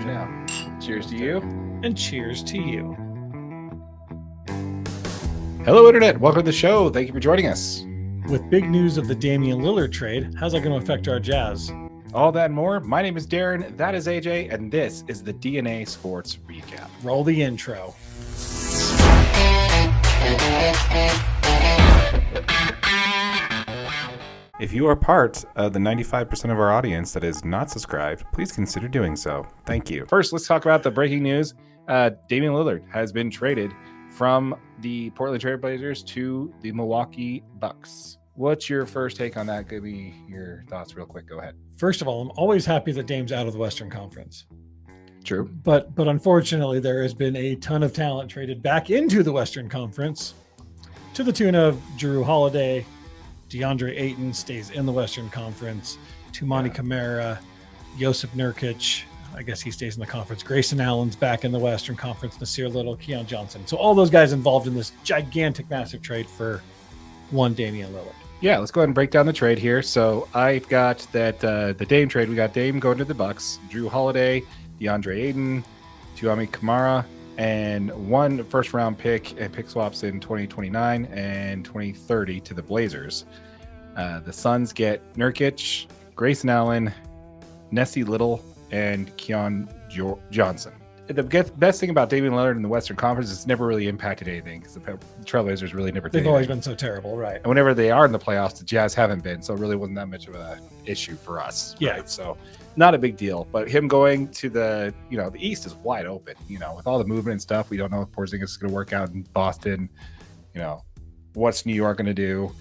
now. Cheers to you. And cheers to you. Hello, Internet. Welcome to the show. Thank you for joining us. With big news of the Damian Lillard trade, how's that going to affect our Jazz? All that and more. My name is Darren. That is AJ. And this is the DNA Sports Recap. Roll the intro. If you are part of the 95% of our audience that is not subscribed, please consider doing so. Thank you. First, let's talk about the breaking news. Damian Lillard has been traded from the Portland Trail Blazers to the Milwaukee Bucks. What's your first take on that? Give me your thoughts real quick. Go ahead. First of all, I'm always happy that Dame's out of the Western Conference. True. But unfortunately, there has been a ton of talent traded back into the Western Conference to the tune of Jrue Holiday, DeAndre Ayton stays in the Western Conference, Tumani Kamara, Josip Nurkic, I guess he stays in the conference. Grayson Allen's back in the Western Conference, Nasir Little, Keon Johnson. So all those guys involved in this gigantic, massive trade for one Damian Lillard. Yeah, let's go ahead and break down the trade here. So I've got that the Dame trade. We got Dame going to the Bucks, Jrue Holiday, DeAndre Ayton, Tumani Kamara, and one first-round pick and pick swaps in 2029 and 2030 to the Blazers. The Suns get Nurkic, Grayson Allen, Nessie Little, and Keon Johnson. The best thing about Damian Lillard in the Western Conference is it's never really impacted anything because the Trailblazers really never did. They've always been so terrible, right? And whenever they are in the playoffs, the Jazz haven't been, so it really wasn't that much of an issue for us. Yeah. Right? So not a big deal. But him going to the East is wide open. With all the movement and stuff, we don't know if Porzingis is going to work out in Boston. What's New York going to do?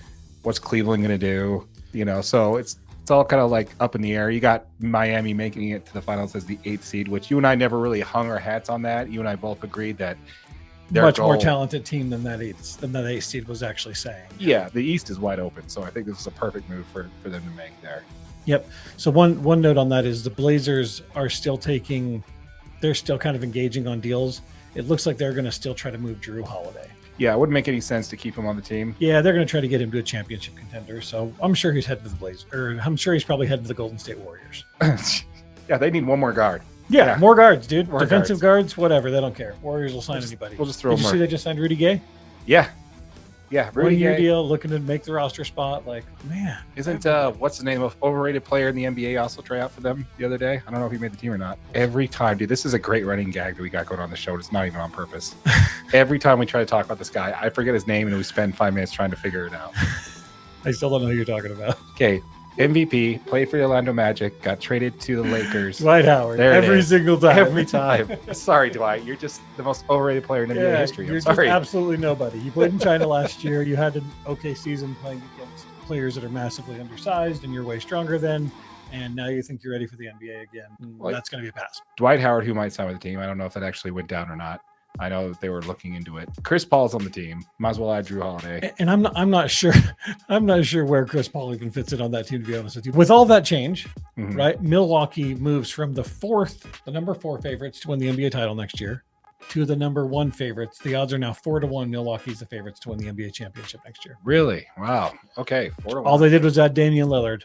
What's Cleveland going to do? So it's all kind of like up in the air. You got Miami making it to the finals as the 8th seed, which you and I never really hung our hats on that. You and I both agreed that their much goal, more talented team than that 8th seed was actually saying. Yeah, the East is wide open. So I think this is a perfect move for them to make there. Yep. So one note on that is the Blazers are still they're still kind of engaging on deals. It looks like they're going to still try to move Jrue Holiday. Yeah, it wouldn't make any sense to keep him on the team. Yeah, they're going to try to get him to a championship contender. So I'm sure he's headed to the Blazers, or I'm sure he's probably headed to the Golden State Warriors. Yeah, they need one more guard. Yeah. More guards, dude. More Defensive guards, whatever. They don't care. Warriors will sign anybody. We'll just throw Did you see they just signed Rudy Gay? Yeah. Yeah, Rudy Gay. 1-year deal, looking to make the roster spot. Like, man. Isn't what's the name of overrated player in the NBA also try out for them the other day? I don't know if he made the team or not. Every time, dude, this is a great running gag that we got going on the show. It's not even on purpose. Every time we try to talk about this guy, I forget his name and we spend 5 minutes trying to figure it out. I still don't know who you're talking about. Okay. MVP, played for the Orlando Magic, got traded to the Lakers. Dwight Howard. Every single time. Every time. Sorry, Dwight. You're just the most overrated player in NBA history. I'm sorry. Just absolutely nobody. You played in China last year. You had an okay season playing against players that are massively undersized and you're way stronger than. And now you think you're ready for the NBA again. Well, that's going to be a pass. Dwight Howard, who might sign with the team. I don't know if that actually went down or not. I know that they were looking into it. Chris Paul's on the team. Might as well add Jrue Holiday. And I'm not sure. I'm not sure where Chris Paul even fits in on that team, to be honest with you. With all that change, right? Milwaukee moves from the number 4 favorites to win the NBA title next year to the number 1 favorites. The odds are now 4-1. Milwaukee's the favorites to win the NBA championship next year. Really? Wow. Okay. 4-1. All they did was add Damian Lillard.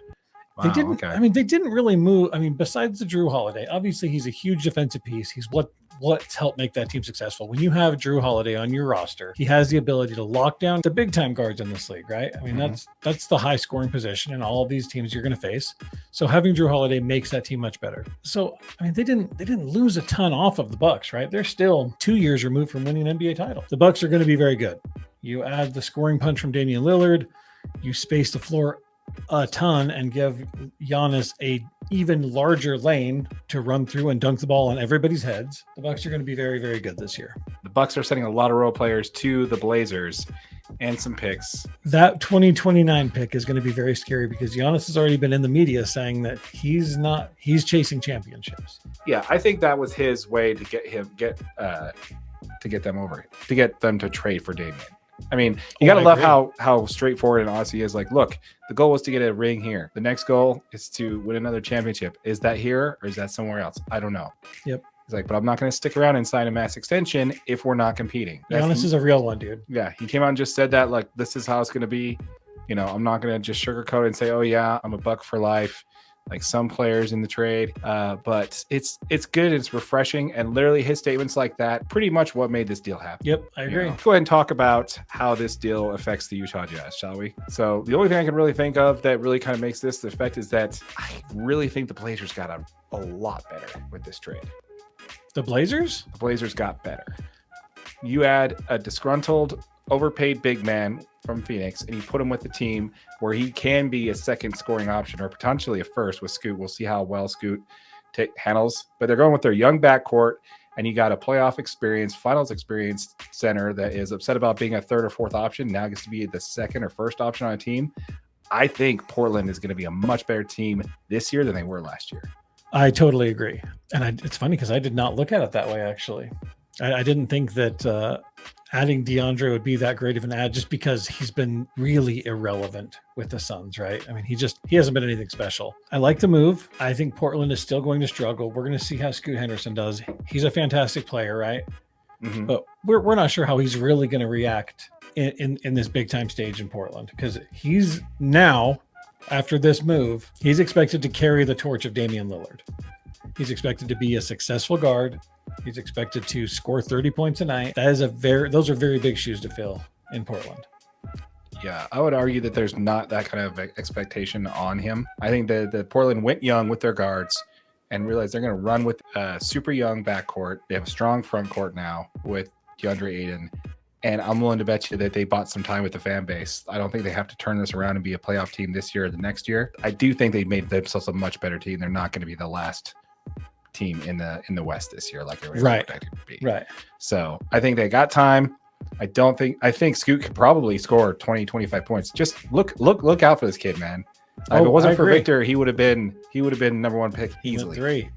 Wow, they didn't. Okay. I mean, they didn't really move. I mean, besides the Jrue Holiday, obviously he's a huge defensive piece. He's what's helped make that team successful. When you have Jrue Holiday on your roster, he has the ability to lock down the big time guards in this league, right? I mean, that's the high scoring position in all of these teams you're going to face. So having Jrue Holiday makes that team much better. So I mean, they didn't lose a ton off of the Bucks, right? They're still 2 years removed from winning an NBA title. The Bucks are going to be very good. You add the scoring punch from Damian Lillard, you space the floor a ton and give Giannis a even larger lane to run through and dunk the ball on everybody's heads. The Bucks are going to be very, very good this year. The Bucks are sending a lot of role players to the Blazers and some picks. That 2029 pick is going to be very scary because Giannis has already been in the media saying that he's chasing championships. Yeah, I think that was his way to get them over, to get them to trade for Damian. I mean, you got to love how straightforward and honest he is. Like, look, the goal was to get a ring here. The next goal is to win another championship. Is that here or is that somewhere else? I don't know. Yep. He's like, but I'm not going to stick around and sign a max extension if we're not competing. Giannis is a real one, dude. Yeah, he came out and just said that, like, this is how it's going to be. I'm not going to just sugarcoat it and say, oh, yeah, I'm a Buck for life. like some players in the trade, but it's good. It's refreshing, and literally his statements like that pretty much what made this deal happen. Yep, I agree. Go ahead and talk about how this deal affects the Utah Jazz, shall we? So the only thing I can really think of that really kind of makes this the effect is that I really think the Blazers got a lot better with this trade. The Blazers? The Blazers got better. You add a disgruntled, overpaid big man from Phoenix, and you put him with the team where he can be a second scoring option or potentially a first with Scoot. We'll see how well Scoot handles, but they're going with their young backcourt, and you got a playoff experience, finals experience center that is upset about being a third or fourth option. Now gets to be the second or first option on a team. I think Portland is going to be a much better team this year than they were last year. I totally agree. And it's funny because I did not look at it that way, actually. I didn't think that adding DeAndre would be that great of an ad just because he's been really irrelevant with the Suns, right? I mean, he hasn't been anything special. I like the move. I think Portland is still going to struggle. We're going to see how Scoot Henderson does. He's a fantastic player, right? Mm-hmm. But we're not sure how he's really going to react in this big time stage in Portland, because he's now, after this move, he's expected to carry the torch of Damian Lillard. He's expected to be a successful guard. He's expected to score 30 points a night. Those are very big shoes to fill in Portland. Yeah, I would argue that there's not that kind of expectation on him. I think that Portland went young with their guards and realized they're going to run with a super young backcourt. They have a strong front court now with DeAndre Ayton. And I'm willing to bet you that they bought some time with the fan base. I don't think they have to turn this around and be a playoff team this year or the next year. I do think they made themselves a much better team. They're not going to be the last team in the West this year, like everybody expected to be. Right. So I think they got time. I think Scoot could probably score 20, 25 points. Just look out for this kid, man. If it wasn't for Victor, he would have been number one pick easily. 3.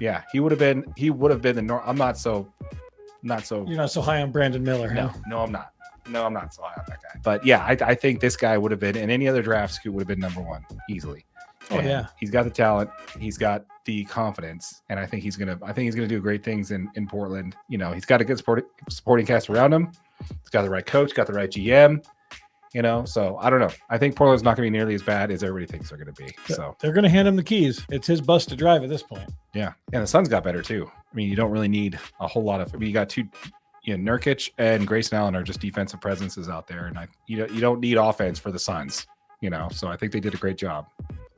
Yeah, he would have been the I'm not so You're not so high on Brandon Miller, huh? No, I'm not. No, I'm not so high on that guy. But yeah, I think this guy would have been in any other draft. Scoot would have been number one easily. And yeah, he's got the talent, he's got the confidence, and I think he's gonna do great things in Portland. You know, he's got a good supporting cast around him. He's got the right coach, got the right GM. You know, so I don't know. I think Portland's not going to be nearly as bad as everybody thinks they're going to be. So they're going to hand him the keys. It's his bus to drive at this point. Yeah, and the Suns got better too. I mean, you don't really need a whole lot of. I mean, you got two. Nurkic and Grayson Allen are just defensive presences out there, and you don't need offense for the Suns. So I think they did a great job.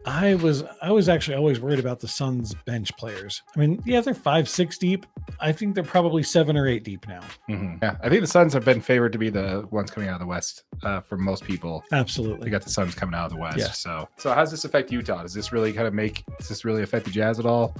I was actually always worried about the Suns bench players. I mean, yeah, they're 5-6 deep. I think they're probably 7 or 8 deep now. Mm-hmm. Yeah, I think the Suns have been favored to be the ones coming out of the West for most people. Absolutely, we got the Suns coming out of the West. Yeah. So how does this affect Utah? Does this really affect the Jazz at all?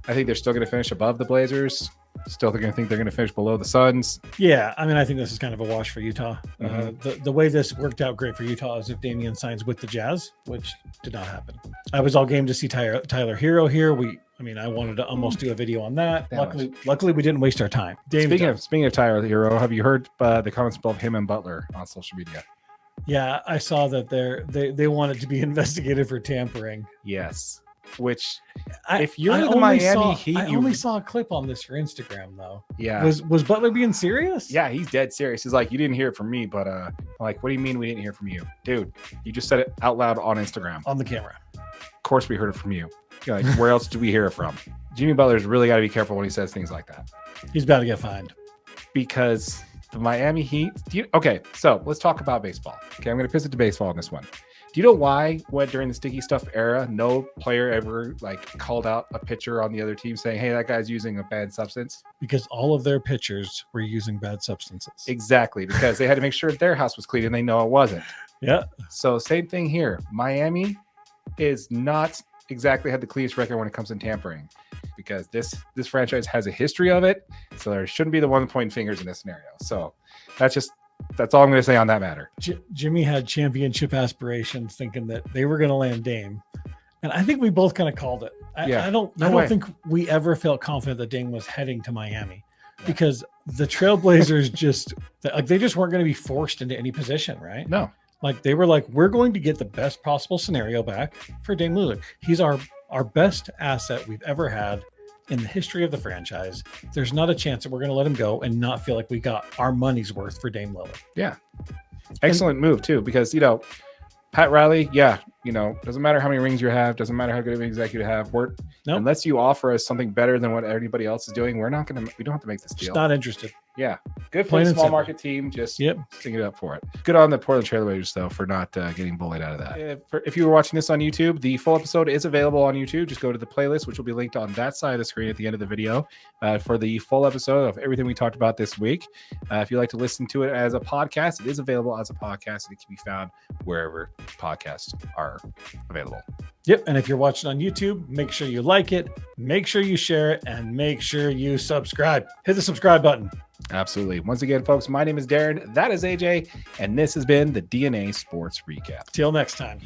I think they're still going to finish above the Blazers. Still, they're going to think they're going to finish below the Suns. Yeah, I mean, I think this is kind of a wash for Utah. Mm-hmm. The way this worked out great for Utah is if Damian signs with the Jazz, which did not happen. I was all game to see Tyler Hero here. I wanted to almost do a video on that. Luckily, we didn't waste our time. Speaking of Tyler Hero, have you heard the comments about him and Butler on social media? Yeah, I saw that they wanted to be investigated for tampering. Yes. Which, if you're the Miami Heat, I only saw a clip on this for Instagram though. Yeah, was Butler being serious? Yeah, he's dead serious. He's like, you didn't hear it from me, but like, what do you mean we didn't hear from you, dude? You just said it out loud on Instagram, on the camera. Of course, we heard it from you. Like, where else do we hear it from? Jimmy Butler's really got to be careful when he says things like that. He's about to get fined because the Miami Heat. Okay, so let's talk about baseball. Okay, I'm going to pivot to baseball on this one. Do you know why during the sticky stuff era, no player ever called out a pitcher on the other team saying, hey, that guy's using a bad substance? Because all of their pitchers were using bad substances. Exactly, because they had to make sure their house was clean and they know it wasn't. Yeah. So same thing here. Miami is not exactly had the cleanest record when it comes to tampering, because this franchise has a history of it. So there shouldn't be the one pointing fingers in this scenario. So that's all I'm going to say on that matter. Jimmy had championship aspirations, thinking that they were going to land Dame, and I think we both kind of called it. I don't think we ever felt confident that Dame was heading to Miami, because the Trailblazers they just weren't going to be forced into any position, right? No, they were like, we're going to get the best possible scenario back for Dame Lillard. He's our best asset we've ever had in the history of the franchise. There's not a chance that we're going to let him go and not feel like we got our money's worth for Dame Lillard. Yeah. Excellent move too, because, Pat Riley, doesn't matter how many rings you have, doesn't matter how good of an exec you have. Unless you offer us something better than what everybody else is doing, we don't have to make this deal. Just not interested. Yeah. Good for a small market team. Just sing it up for it. Good on the Portland Trailblazers, though, for not getting bullied out of that. If you were watching this on YouTube, the full episode is available on YouTube. Just go to the playlist, which will be linked on that side of the screen at the end of the video for the full episode of everything we talked about this week. If you like to listen to it as a podcast, it is available as a podcast, and it can be found wherever podcasts are available. Yep. And if you're watching on YouTube, make sure you like it, make sure you share it, and make sure you subscribe. Hit the subscribe button. Absolutely. Once again, folks, my name is Darren. That is AJ. And this has been the DNA Sports Recap. Till next time.